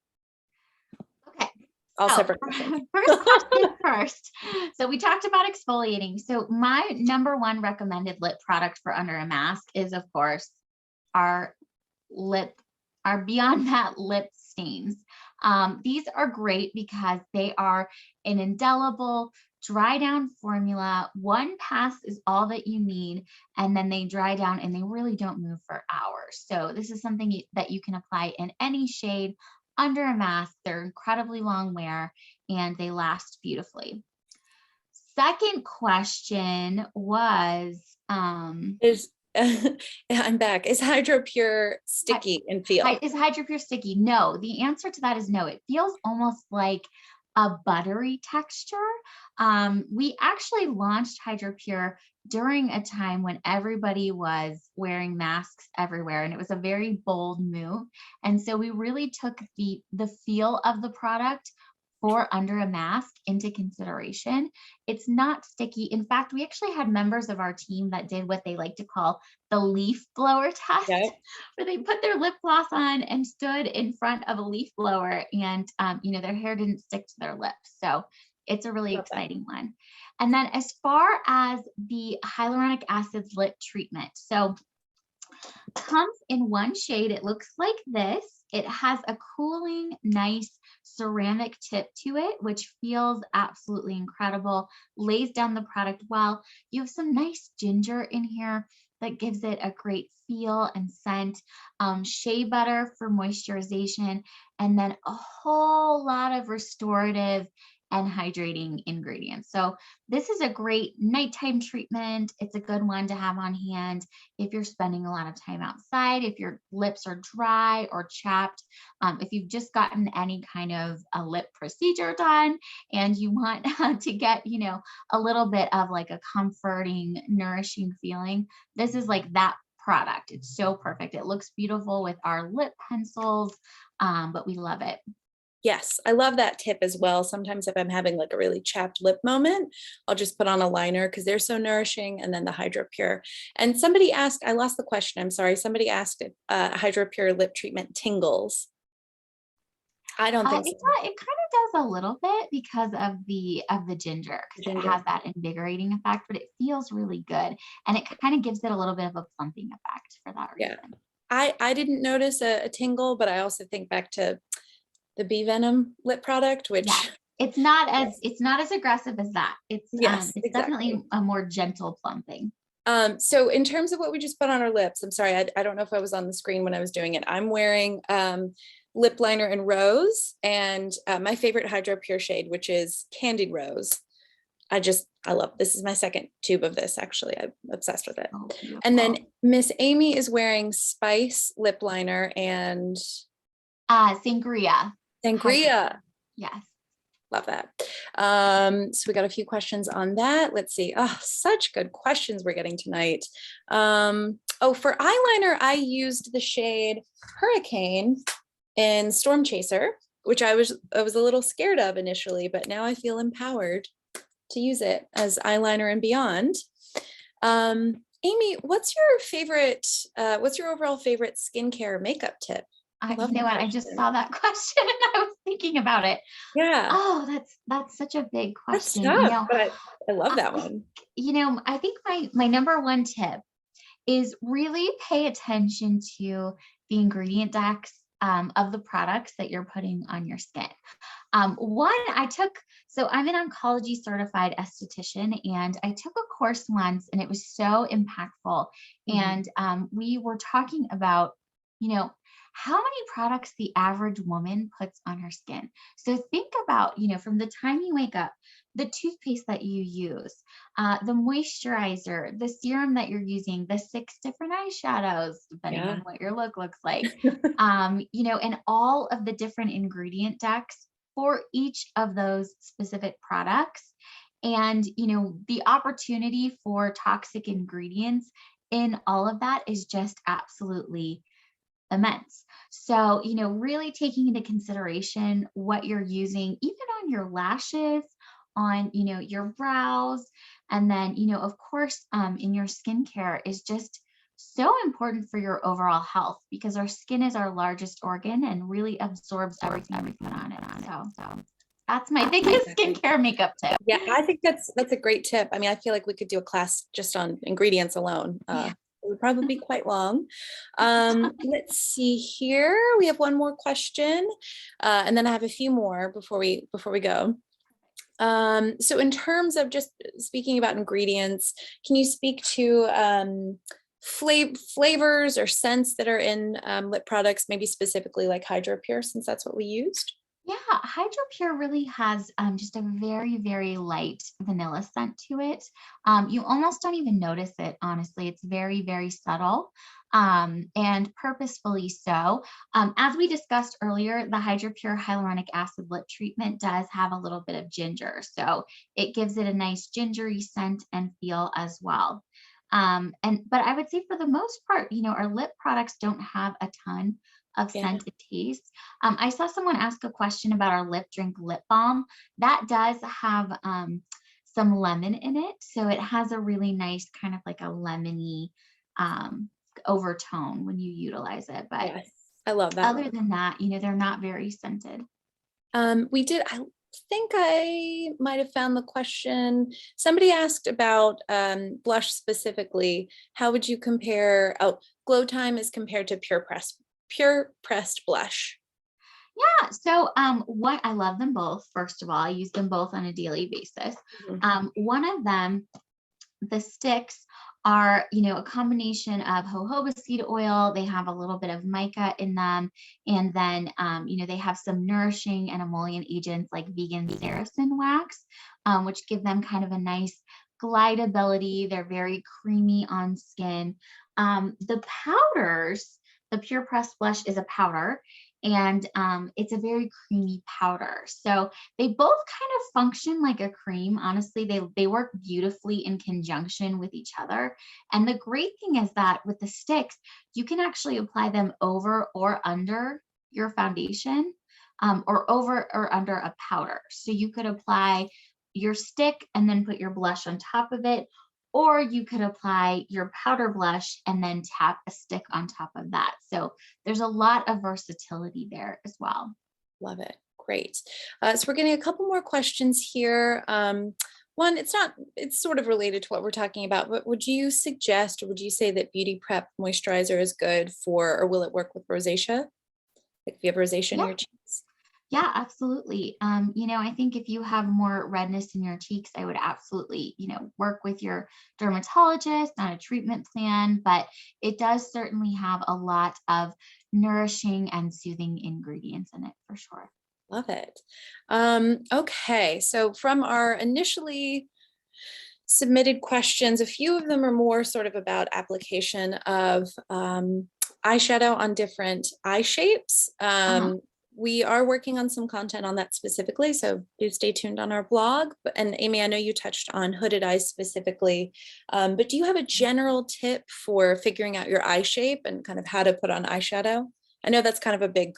All separate questions. First question first. So we talked about exfoliating. So my #1 recommended lip product for under a mask is, of course, our Beyond Matte lip stains. These are great because they are an indelible dry down formula. One pass is all that you need, and then they dry down and they really don't move for hours. So this is something that you can apply in any shade under a mask. They're incredibly long wear and they last beautifully. Second question was I'm back. Is HydraPure sticky and feel? Is HydraPure sticky? No, the answer to that is no. It feels almost like a buttery texture. We actually launched HydraPure during a time when everybody was wearing masks everywhere, and it was a very bold move. And so we really took the feel of the product for under a mask into consideration. It's not sticky. In fact, we actually had members of our team that did what they like to call the leaf blower test, where they put their lip gloss on and stood in front of a leaf blower, and their hair didn't stick to their lips. So it's a really exciting one. And then as far as the hyaluronic acid lip treatment, so comes in one shade. It looks like this. It has a cooling, nice, ceramic tip to it, which feels absolutely incredible, lays down the product well. You have some nice ginger in here that gives it a great feel and scent, shea butter for moisturization, and then a whole lot of restorative and hydrating ingredients. So this is a great nighttime treatment. It's a good one to have on hand if you're spending a lot of time outside, if your lips are dry or chapped, if you've just gotten any kind of a lip procedure done and you want to get, a little bit of like a comforting, nourishing feeling. This is like that product. It's so perfect. It looks beautiful with our lip pencils, but we love it. Yes, I love that tip as well. Sometimes if I'm having like a really chapped lip moment, I'll just put on a liner because they're so nourishing, and then the Hydro Pure. And somebody asked, I lost the question, I'm sorry. Somebody asked if Hydro Pure lip treatment tingles. I don't think so. It kind of does a little bit because of the ginger, because it has that invigorating effect, but it feels really good. And it kind of gives it a little bit of a plumping effect for that reason. Yeah. I didn't notice a tingle, but I also think back to the bee venom lip product, which it's not as aggressive as that. It's exactly. Definitely a more gentle plumping. So in terms of what we just put on our lips, I'm sorry, I don't know if I was on the screen when I was doing it. I'm wearing lip liner in rose and my favorite Hydro Pure shade, which is Candied Rose. I love, this is my second tube of this, actually. I'm obsessed with it. And then Miss Amy is wearing Spice lip liner and Sangria. Yes. Love that. So we got a few questions on that. Let's see. Oh, such good questions we're getting tonight. For eyeliner, I used the shade Hurricane in Storm Chaser, which I was a little scared of initially, but now I feel empowered to use it as eyeliner and beyond. Amy, what's your overall favorite skincare makeup tip? You know what? I just saw that question and I was thinking about it. Yeah. Oh, that's such a big question. That's tough, but I love that one. I think my number one tip is really pay attention to the ingredient decks of the products that you're putting on your skin. I'm an oncology certified esthetician, and I took a course once and it was so impactful. And we were talking about, how many products the average woman puts on her skin. So think about, from the time you wake up, the toothpaste that you use, the moisturizer, the serum that you're using, the 6 different eyeshadows, depending on what your look looks like, and all of the different ingredient decks for each of those specific products. And, the opportunity for toxic ingredients in all of that is just absolutely immense. So, really taking into consideration what you're using, even on your lashes, on, your brows, and then, of course, in your skincare is just so important for your overall health, because our skin is our largest organ and really absorbs everything we put on it. So that's my biggest skincare makeup tip. Yeah, I think that's a great tip. I mean, I feel like we could do a class just on ingredients alone. It would probably be quite long. Let's see here. We have one more question, and then I have a few more before we go. So in terms of just speaking about ingredients, can you speak to flavors or scents that are in lip products, maybe specifically like Hydro Pure, since that's what we used? Yeah, Hydro Pure really has just a very, very light vanilla scent to it. You almost don't even notice it, honestly. It's very, very subtle, and purposefully so. As we discussed earlier, the Hydro Pure hyaluronic acid lip treatment does have a little bit of ginger, so it gives it a nice gingery scent and feel as well. But I would say for the most part, our lip products don't have a ton of scented taste. I saw someone ask a question about our lip drink lip balm. That does have some lemon in it, so it has a really nice kind of like a lemony overtone when you utilize it. But I love that. Other than that, they're not very scented. I think I might have found the question. Somebody asked about blush specifically. How would you compare Glow Time as compared to PurePressed blush? Yeah. So what I love them both. First of all, I use them both on a daily basis. Mhm. One of them, the sticks are, a combination of jojoba seed oil. They have a little bit of mica in them. And then, they have some nourishing and emollient agents like vegan saracen wax, which give them kind of a nice glideability. They're very creamy on skin. The powders, the Pure Pressed blush is a powder, and it's a very creamy powder. So they both kind of function like a cream. Honestly, they work beautifully in conjunction with each other. And the great thing is that with the sticks, you can actually apply them over or under your foundation, or over or under a powder. So you could apply your stick and then put your blush on top of it, or you could apply your powder blush and then tap a stick on top of that. So there's a lot of versatility there as well. Love it. Great. So we're getting a couple more questions here. One, it's sort of related to what we're talking about, but would you suggest, or would you say that Beauty Prep moisturizer is good for, or will it work with rosacea? Like if you have rosacea in Yeah. your cheeks? Yeah, absolutely. I think if you have more redness in your cheeks, I would absolutely, work with your dermatologist on a treatment plan, but it does certainly have a lot of nourishing and soothing ingredients in it for sure. Love it. Okay, so from our initially submitted questions, a few of them are more sort of about application of eyeshadow on different eye shapes. Uh-huh. We are working on some content on that specifically, so do stay tuned on our blog. And Amy, I know you touched on hooded eyes specifically, but do you have a general tip for figuring out your eye shape and kind of how to put on eyeshadow? I know that's kind of a big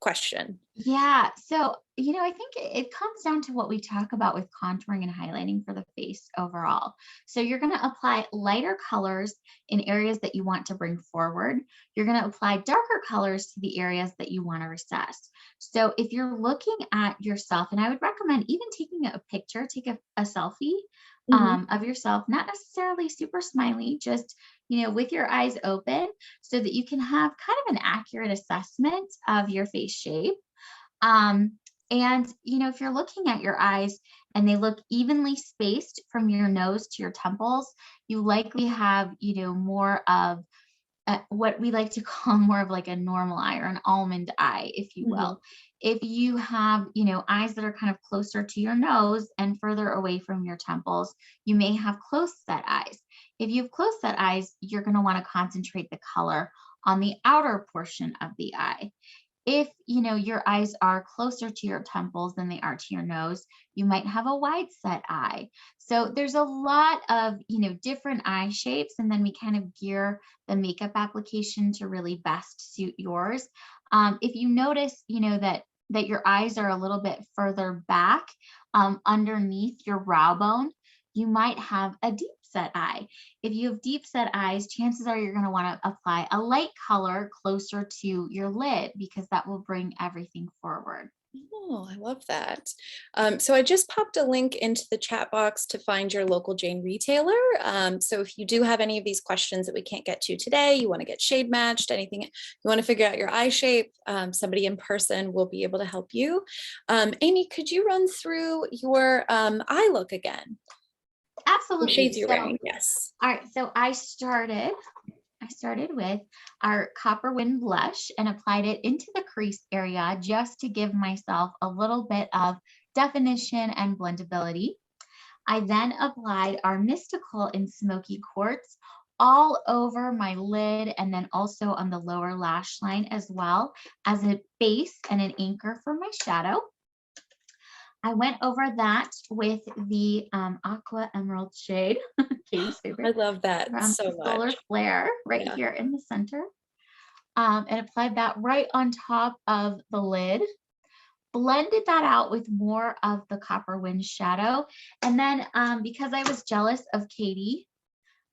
question. Yeah. So, I think it comes down to what we talk about with contouring and highlighting for the face overall. So, you're going to apply lighter colors in areas that you want to bring forward. You're going to apply darker colors to the areas that you want to recess. So, if you're looking at yourself, and I would recommend even taking a picture, take a selfie Mhm. of yourself, not necessarily super smiley, just, with your eyes open so that you can have kind of an accurate assessment of your face shape. Um, and, if you're looking at your eyes and they look evenly spaced from your nose to your temples, you likely have, more of what we like to call more of like a normal eye or an almond eye, if you Mhm. will. If you have, eyes that are kind of closer to your nose and further away from your temples, you may have close set eyes. If you have close set eyes, you're going to want to concentrate the color on the outer portion of the eye. If your eyes are closer to your temples than they are to your nose, you might have a wide set eye. So there's a lot of different eye shapes, and then we kind of gear the makeup application to really best suit yours. If you notice that your eyes are a little bit further back, underneath your brow bone, you might have a deep set eye. If you have deep set eyes, chances are you're going to want to apply a light color closer to your lid because that will bring everything forward. Oh, I love that. So I just popped a link into the chat box to find your local Jane retailer. So if you do have any of these questions that we can't get to today, you want to get shade matched, anything, you want to figure out your eye shape, somebody in person will be able to help you. Amy, could you run through your eye look again? The Absolutely. shades you're So, wearing, yes. all right. So I started with our Copper Wind blush and applied it into the crease area just to give myself a little bit of definition and blendability. I then applied our Mystical in Smoky Quartz all over my lid and then also on the lower lash line as well as a base and an anchor for my shadow. I went over that with the Aqua Emerald shade, Katie's I favorite, love that from so Solar much. Flare right Yeah. here in the center, and applied that right on top of the lid. Blended that out with more of the Copper Wind shadow. And then because I was jealous of Katie,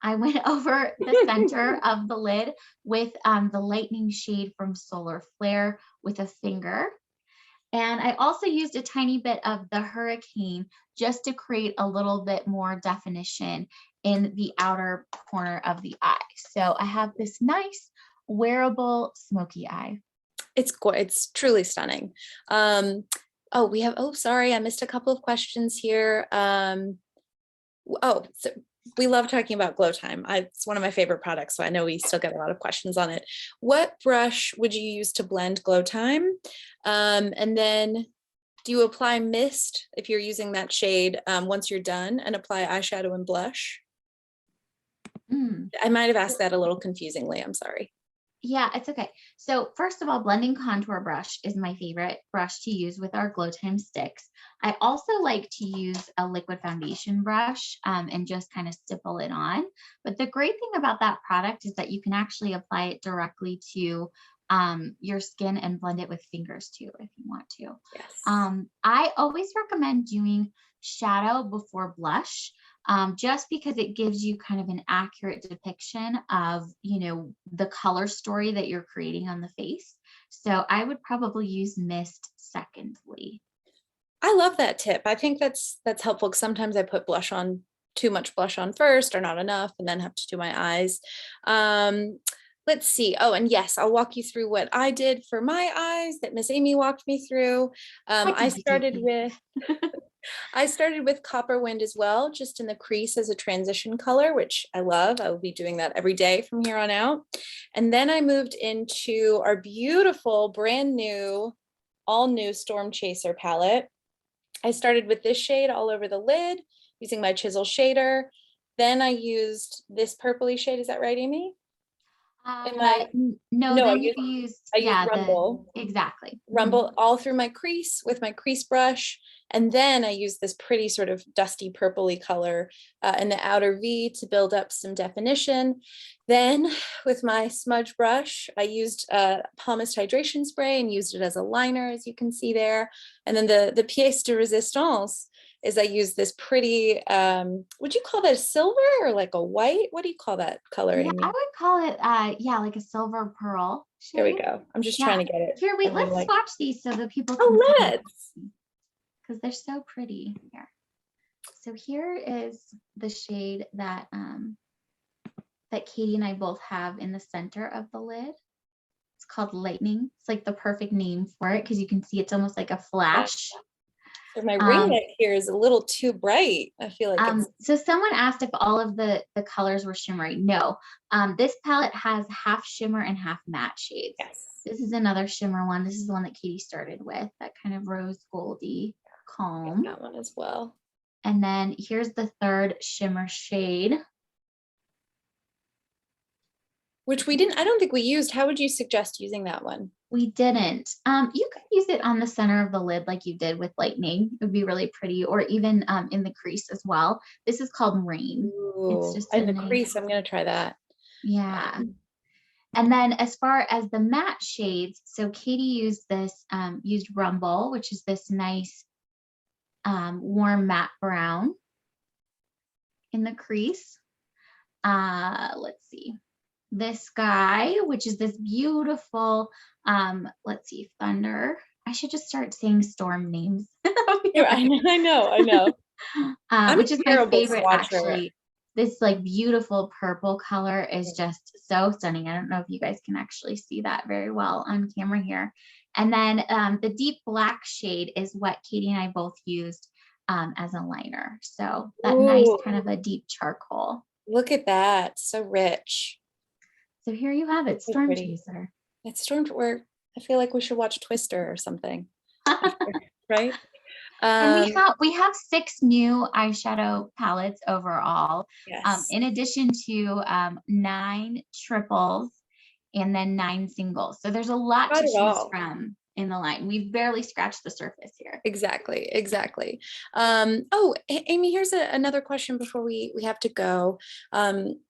I went over the center of the lid with the lightning shade from Solar Flare with a finger. And I also used a tiny bit of the Hurricane just to create a little bit more definition in the outer corner of the eye. So I have this nice wearable smoky eye. It's truly stunning. Oh, sorry, I missed a couple of questions here. So we love talking about Glow Time. It's one of my favorite products, so I know we still get a lot of questions on it. What brush would you use to blend Glow Time? And then do you apply mist if you're using that shade once you're done, and apply eyeshadow and blush? I might have asked that a little confusingly. I'm sorry. Yeah, it's okay. So first of all, blending contour brush is my favorite brush to use with our Glow Time sticks. I also like to use a liquid foundation brush and just kind of stipple it on. But the great thing about that product is that you can actually apply it directly to your skin and blend it with fingers too, if you want to. Yes. I always recommend doing shadow before blush. Just because it gives you kind of an accurate depiction of, the color story that you're creating on the face. So I would probably use mist secondly. I love that tip. I think that's helpful, because sometimes I put too much blush on first, or not enough, and then have to do my eyes. Let's see. Oh, and yes, I'll walk you through what I did for my eyes that Miss Amy walked me through. I started with Copper Wind as well, just in the crease as a transition color, which I love. I will be doing that every day from here on out. And then I moved into our beautiful, brand new, all new Storm Chaser palette. I started with this shade all over the lid using my chisel shader. Then I used this purpley shade. Is that right, Amy? No, No, then you used, I used Rumble. Exactly. Rumble all through my crease with my crease brush. And then I used this pretty sort of dusty purpley color in the outer V to build up some definition. Then with my smudge brush, I used Palm Mist hydration spray and used it as a liner, as you can see there. And then the pièce de résistance is I use this pretty, would you call that a silver or like a white? What do you call that color, Yeah, Amy? I would call it, like a silver pearl shade. There we go. I'm just trying to get it. Here, wait, let's swatch these so that people can Oh, see, let's. because they're so pretty here. So here is the shade that that Katie and I both have in the center of the lid. It's called Lightning. It's like the perfect name for it, because you can see it's almost like a flash. So my ring light here is a little too bright. I feel like it's... So someone asked if all of the colors were shimmery. No, this palette has half shimmer and half matte shades. Yes. This is another shimmer one. This is the one that Katie started with, that kind of rose goldy calm. That one as well. And then here's the third shimmer shade, which we didn't, I don't think we used. How would you suggest using that one? We didn't. You could use it on the center of the lid like you did with Lightning. It would be really pretty, or even in the crease as well. This is called Rain. Ooh, it's just in the crease. I'm going to try that. Yeah. And then as far as the matte shades, so Katie used used Rumble, which is this nice warm matte brown in the crease. Let's see. This guy, which is this beautiful, let's see, Thunder. I should just start saying storm names. I know. Which is my favorite, actually. This like beautiful purple color is just so stunning. I don't know if you guys can actually see that very well on camera here. And then the deep black shade is what Katie and I both used as a liner. So that nice kind of a deep charcoal. Look at that, so rich. So here you have it, Storm Chaser. It's Storm. I feel like we should watch Twister or something, right? And we have 6 new eyeshadow palettes overall. Yes. In addition to 9 triples and then 9 singles. So there's a lot to choose from in the line. We've barely scratched the surface here. Exactly. Oh, Amy, here's another question before we have to go.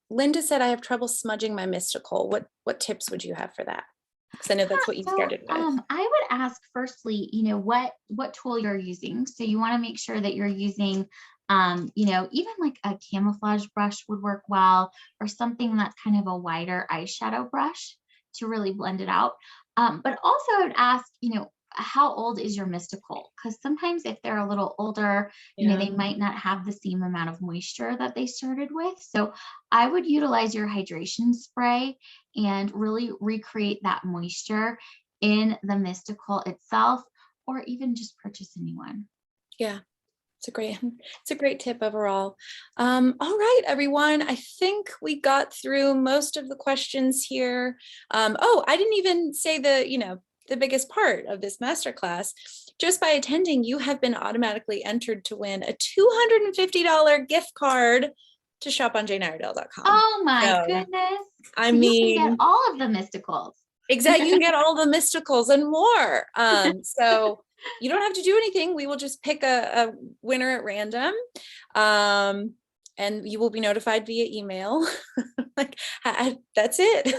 Linda said, I have trouble smudging my mystical. What tips would you have for that? Because I know that's what you started with. I would ask firstly, what tool you're using. So you want to make sure that you're using, even like a camouflage brush would work well, or something that's kind of a wider eyeshadow brush to really blend it out. But also I would ask, how old is your mystical? Because sometimes if they're a little older, they might not have the same amount of moisture that they started with. So I would utilize your hydration spray and really recreate that moisture in the mystical itself, or even just purchase a new one. Yeah. It's a great tip overall. All right, everyone. I think we got through most of the questions here. Oh, I didn't even say the biggest part of this masterclass. Just by attending, you have been automatically entered to win a $250 gift card to shop on janeiredale.com. Oh my goodness. I so mean, you can get all of the mysticals. Exactly. You can get all the mysticals and more. So you don't have to do anything. We will just pick a winner at random. And you will be notified via email. That's it.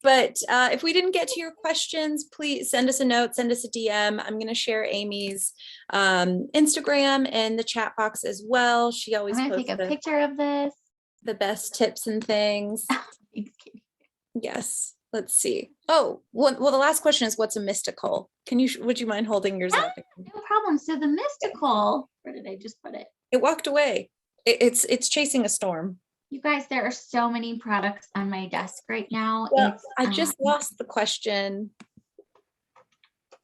But if we didn't get to your questions, please send us a note, send us a DM. I'm going to share Amy's Instagram in the chat box as well. She always I'm going to take a picture of this. The best tips and things. Thanks, Katie. Yes. Let's see. Oh, well, the last question is, what's a mystical? Would you mind holding yours up? No problem. So the mystical, where did I just put it? It walked away. It's chasing a storm. You guys, there are so many products on my desk right now. Well, I just lost the question.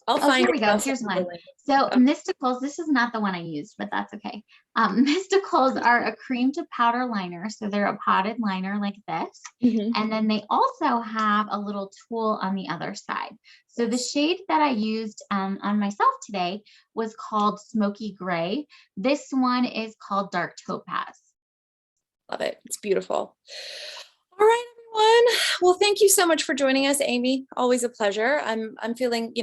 I'll find here we go. Here's one. So mysticals, this is not the one I used, but that's okay. Mysticals are a cream to powder liner. So they're a potted liner like this. And then they also have a little tool on the other side. So the shade that I used on myself today was called Smoky Gray. This one is called Dark Topaz. Love it. It's beautiful. All right, everyone. Well, thank you so much for joining us, Amy. Always a pleasure. I'm feeling,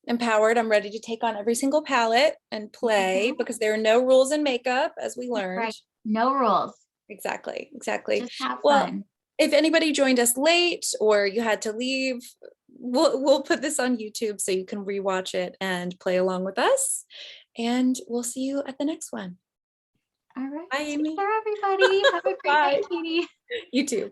empowered. I'm ready to take on every single palette and play because there are no rules in makeup, as we learned. Right. No rules. Exactly. Just have fun. If anybody joined us late or you had to leave, we'll put this on YouTube so you can rewatch it and play along with us. And we'll see you at the next one. All right. Bye, Amy. Take care, everybody. Have a great night, Katie. You too.